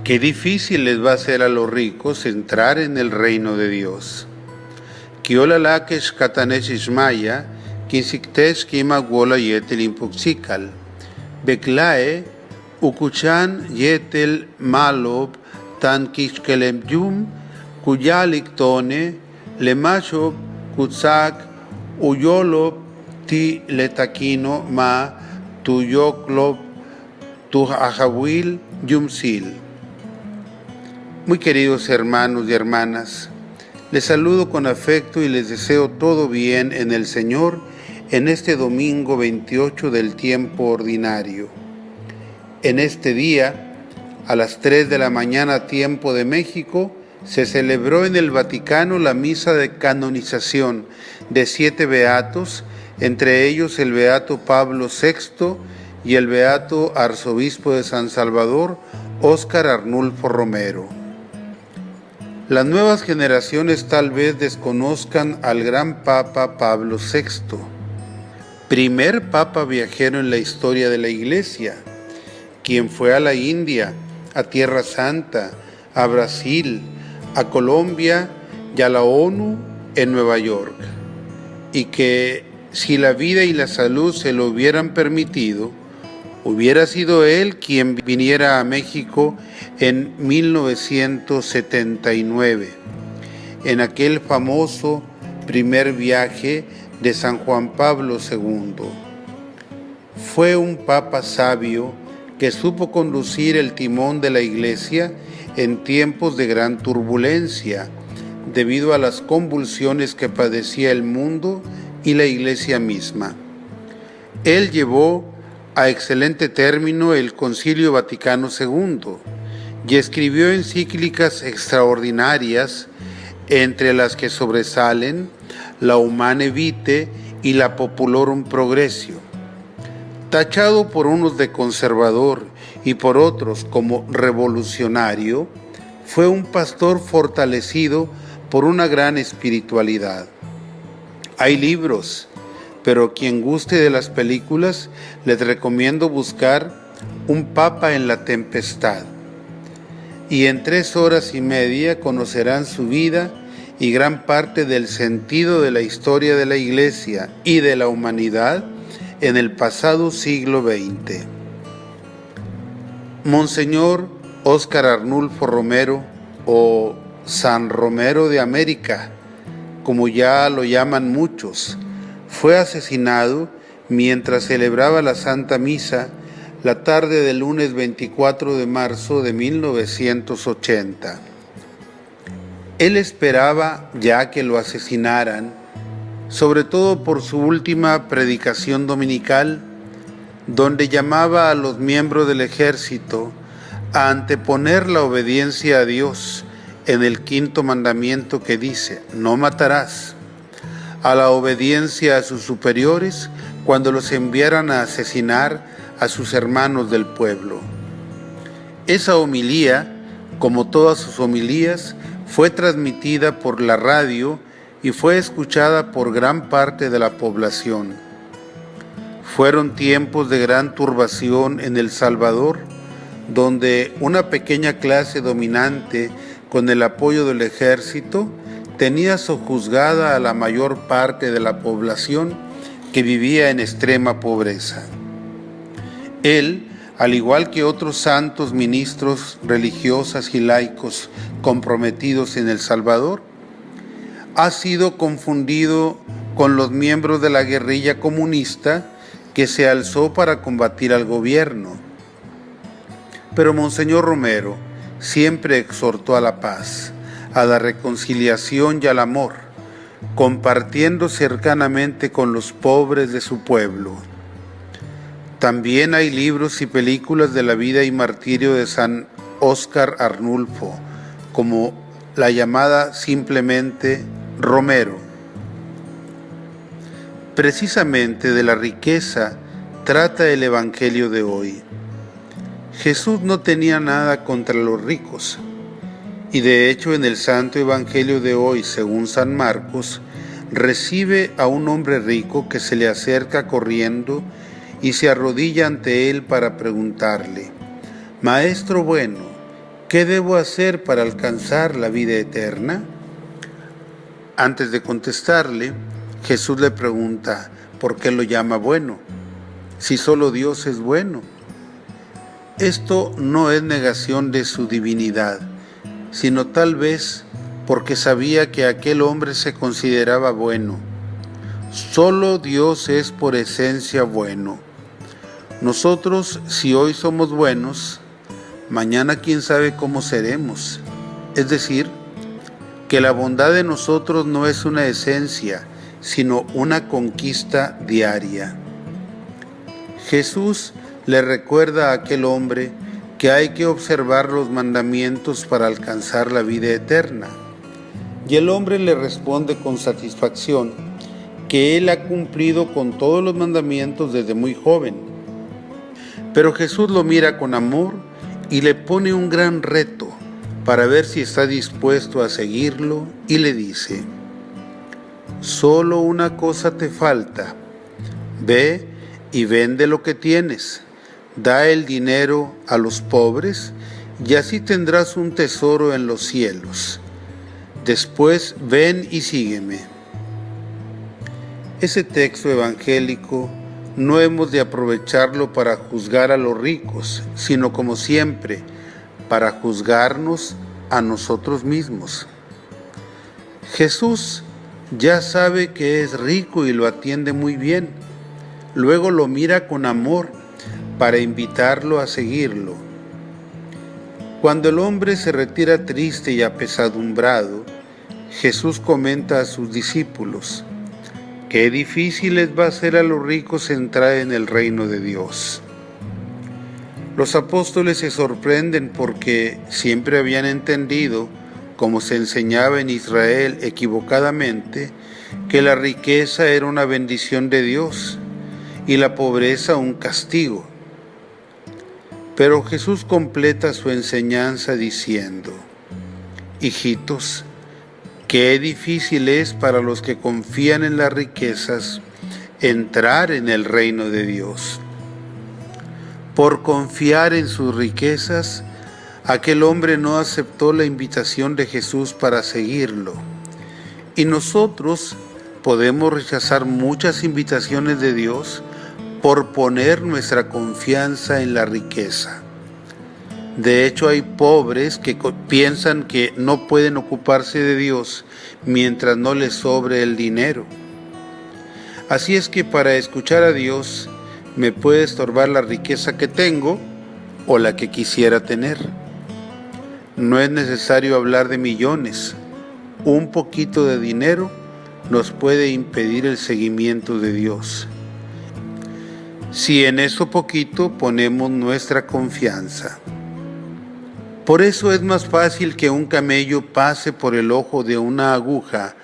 Qué difícil les va a ser a los ricos entrar en el reino de Dios. Kiolalakesh katanesh ismaya, kinsiktesh kima wola yetel impuxikal. Beklae, ukuchan yetel malob, tan kishkelem kuyalik tone, lemachob, kutsak, uyolob, ti letakino ma, tuyoklob, tu ajawil yumsil. Muy queridos hermanos y hermanas, les saludo con afecto y les deseo todo bien en el Señor en este domingo 28 del tiempo ordinario. En este día, a las 3 de la mañana tiempo de México, se celebró en el Vaticano la misa de canonización de 7 beatos, entre ellos el beato Pablo VI y el beato arzobispo de San Salvador, Óscar Arnulfo Romero. Las nuevas generaciones tal vez desconozcan al gran Papa Pablo VI, primer Papa viajero en la historia de la Iglesia, quien fue a la India, a Tierra Santa, a Brasil, a Colombia y a la ONU en Nueva York, y que si la vida y la salud se lo hubieran permitido, hubiera sido él quien viniera a México en 1979, en aquel famoso primer viaje de San Juan Pablo II. Fue un papa sabio que supo conducir el timón de la Iglesia en tiempos de gran turbulencia, debido a las convulsiones que padecía el mundo y la Iglesia misma. Él llevó a excelente término el Concilio Vaticano II y escribió encíclicas extraordinarias, entre las que sobresalen la Humane Vitae y la Populorum Progressio. Tachado por unos de conservador y por otros como revolucionario, fue un pastor fortalecido por una gran espiritualidad. Hay libros, pero quien guste de las películas, les recomiendo buscar Un Papa en la Tempestad. Y en 3 horas y media conocerán su vida y gran parte del sentido de la historia de la Iglesia y de la humanidad en el pasado siglo XX. Monseñor Óscar Arnulfo Romero, o San Romero de América, como ya lo llaman muchos, fue asesinado mientras celebraba la Santa Misa la tarde del lunes 24 de marzo de 1980. Él esperaba ya que lo asesinaran, sobre todo por su última predicación dominical, donde llamaba a los miembros del ejército a anteponer la obediencia a Dios en el 5º mandamiento que dice: no matarás, a la obediencia a sus superiores cuando los enviaran a asesinar a sus hermanos del pueblo. Esa homilía, como todas sus homilías, fue transmitida por la radio y fue escuchada por gran parte de la población. Fueron tiempos de gran turbación en El Salvador, donde una pequeña clase dominante, con el apoyo del ejército, tenía sojuzgada a la mayor parte de la población que vivía en extrema pobreza. Él, al igual que otros santos ministros, religiosas y laicos comprometidos en El Salvador, ha sido confundido con los miembros de la guerrilla comunista que se alzó para combatir al gobierno. Pero Monseñor Romero siempre exhortó a la paz, a la reconciliación y al amor, compartiendo cercanamente con los pobres de su pueblo. También hay libros y películas de la vida y martirio de San Óscar Arnulfo, como la llamada simplemente Romero. Precisamente de la riqueza trata el Evangelio de hoy. Jesús no tenía nada contra los ricos, y de hecho en el Santo Evangelio de hoy, según San Marcos, recibe a un hombre rico que se le acerca corriendo y se arrodilla ante él para preguntarle: Maestro bueno, ¿qué debo hacer para alcanzar la vida eterna? Antes de contestarle, Jesús le pregunta, ¿por qué lo llama bueno? Si solo Dios es bueno. Esto no es negación de su divinidad, sino tal vez porque sabía que aquel hombre se consideraba bueno. Solo Dios es por esencia bueno. Nosotros, si hoy somos buenos, mañana quién sabe cómo seremos. Es decir, que la bondad de nosotros no es una esencia, sino una conquista diaria. Jesús le recuerda a aquel hombre que hay que observar los mandamientos para alcanzar la vida eterna. Y el hombre le responde con satisfacción que él ha cumplido con todos los mandamientos desde muy joven. Pero Jesús lo mira con amor y le pone un gran reto para ver si está dispuesto a seguirlo y le dice: solo una cosa te falta, ve y vende lo que tienes, da el dinero a los pobres y así tendrás un tesoro en los cielos. Después ven y sígueme. Ese texto evangélico no hemos de aprovecharlo para juzgar a los ricos, sino como siempre, para juzgarnos a nosotros mismos. Jesús ya sabe que es rico y lo atiende muy bien. Luego lo mira con amor para invitarlo a seguirlo. Cuando el hombre se retira triste y apesadumbrado, Jesús comenta a sus discípulos: qué difícil les va a ser a los ricos entrar en el reino de Dios. Los apóstoles se sorprenden porque siempre habían entendido, como se enseñaba en Israel equivocadamente, que la riqueza era una bendición de Dios y la pobreza un castigo. Pero Jesús completa su enseñanza diciendo: hijitos, qué difícil es para los que confían en las riquezas entrar en el reino de Dios. Por confiar en sus riquezas, aquel hombre no aceptó la invitación de Jesús para seguirlo. Y nosotros podemos rechazar muchas invitaciones de Dios por poner nuestra confianza en la riqueza. De hecho, hay pobres que piensan que no pueden ocuparse de Dios mientras no les sobre el dinero. Así es que para escuchar a Dios me puede estorbar la riqueza que tengo o la que quisiera tener. No es necesario hablar de millones. Un poquito de dinero nos puede impedir el seguimiento de Dios, si en eso poquito ponemos nuestra confianza. Por eso es más fácil que un camello pase por el ojo de una aguja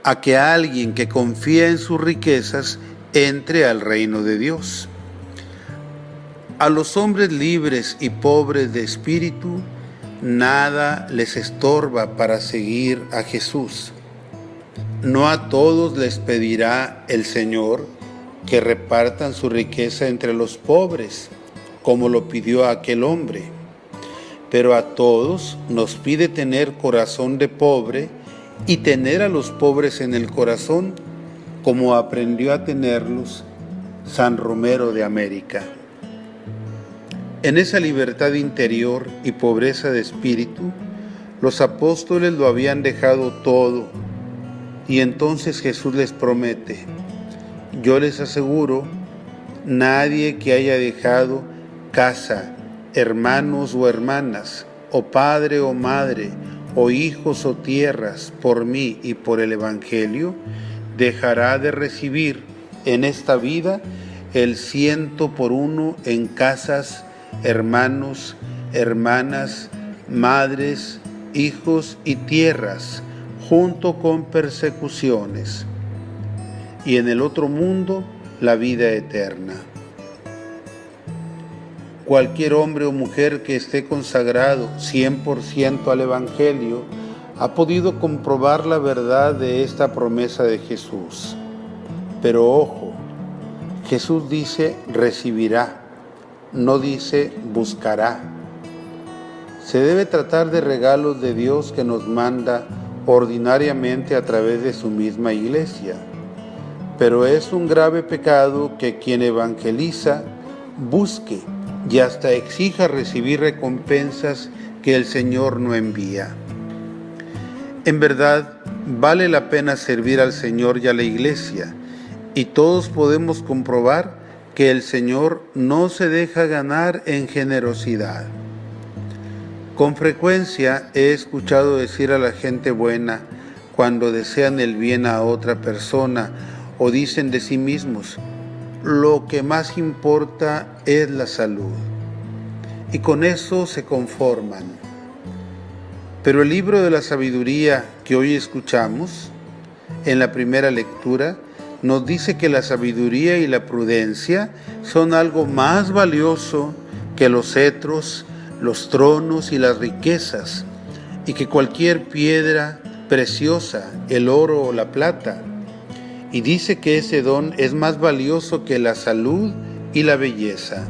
a que alguien que confía en sus riquezas entre al reino de Dios. A los hombres libres y pobres de espíritu, nada les estorba para seguir a Jesús. No a todos les pedirá el Señor que repartan su riqueza entre los pobres, como lo pidió a aquel hombre. Pero a todos nos pide tener corazón de pobre y tener a los pobres en el corazón, como aprendió a tenerlos San Romero de América. En esa libertad interior y pobreza de espíritu, los apóstoles lo habían dejado todo, y entonces Jesús les promete: yo les aseguro, nadie que haya dejado casa, hermanos o hermanas, o padre o madre, o hijos o tierras, por mí y por el Evangelio, dejará de recibir en esta vida el 100 por 1 en casas, hermanos, hermanas, madres, hijos y tierras, junto con persecuciones, y en el otro mundo la vida eterna. Cualquier hombre o mujer que esté consagrado 100% al Evangelio ha podido comprobar la verdad de esta promesa de Jesús. Pero ojo, Jesús dice recibirá, no dice buscará. Se debe tratar de regalos de Dios que nos manda ordinariamente a través de su misma iglesia. Pero es un grave pecado que quien evangeliza busque y hasta exija recibir recompensas que el Señor no envía. En verdad, vale la pena servir al Señor y a la iglesia, y todos podemos comprobar que el Señor no se deja ganar en generosidad. Con frecuencia he escuchado decir a la gente buena, cuando desean el bien a otra persona o dicen de sí mismos, lo que más importa es la salud, y con eso se conforman. Pero el libro de la sabiduría que hoy escuchamos, en la primera lectura, nos dice que la sabiduría y la prudencia son algo más valioso que los cetros, los tronos y las riquezas, y que cualquier piedra preciosa, el oro o la plata. Y dice que ese don es más valioso que la salud y la belleza.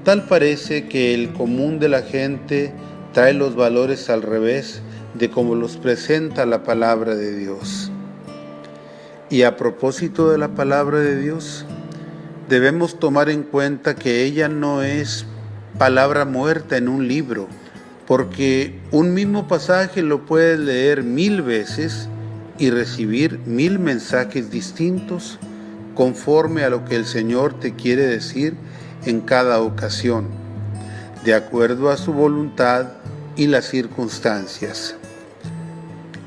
Tal parece que el común de la gente trae los valores al revés de como los presenta la palabra de Dios. Y a propósito de la palabra de Dios, debemos tomar en cuenta que ella no es palabra muerta en un libro, porque un mismo pasaje lo puedes leer 1000 veces y recibir 1000 mensajes distintos conforme a lo que el Señor te quiere decir en cada ocasión, de acuerdo a su voluntad y las circunstancias.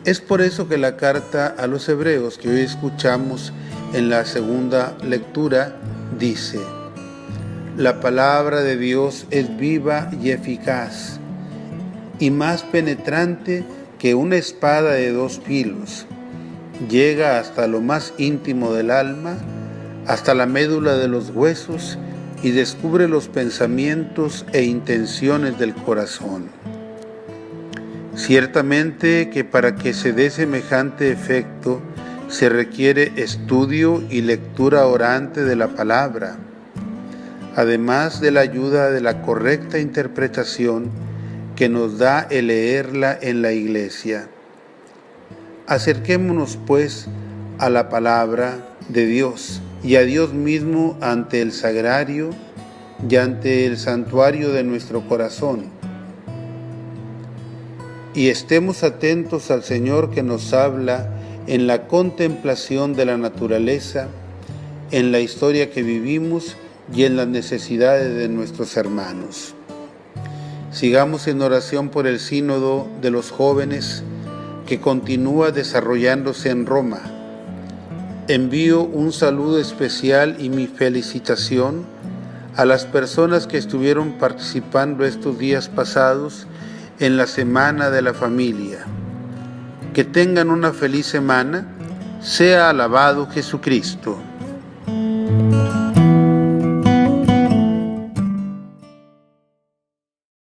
Es por eso que la carta a los Hebreos que hoy escuchamos en la segunda lectura dice: la palabra de Dios es viva y eficaz, y más penetrante que una espada de 2 filos. Llega hasta lo más íntimo del alma, hasta la médula de los huesos, y descubre los pensamientos e intenciones del corazón. Ciertamente que para que se dé semejante efecto, se requiere estudio y lectura orante de la palabra, además de la ayuda de la correcta interpretación que nos da el leerla en la iglesia. Acerquémonos pues a la palabra de Dios y a Dios mismo ante el sagrario y ante el santuario de nuestro corazón, y estemos atentos al Señor que nos habla en la contemplación de la naturaleza, en la historia que vivimos y en las necesidades de nuestros hermanos. Sigamos en oración por el sínodo de los jóvenes que continúa desarrollándose en Roma. Envío un saludo especial y mi felicitación a las personas que estuvieron participando estos días pasados en la Semana de la Familia. Que tengan una feliz semana. Sea alabado Jesucristo.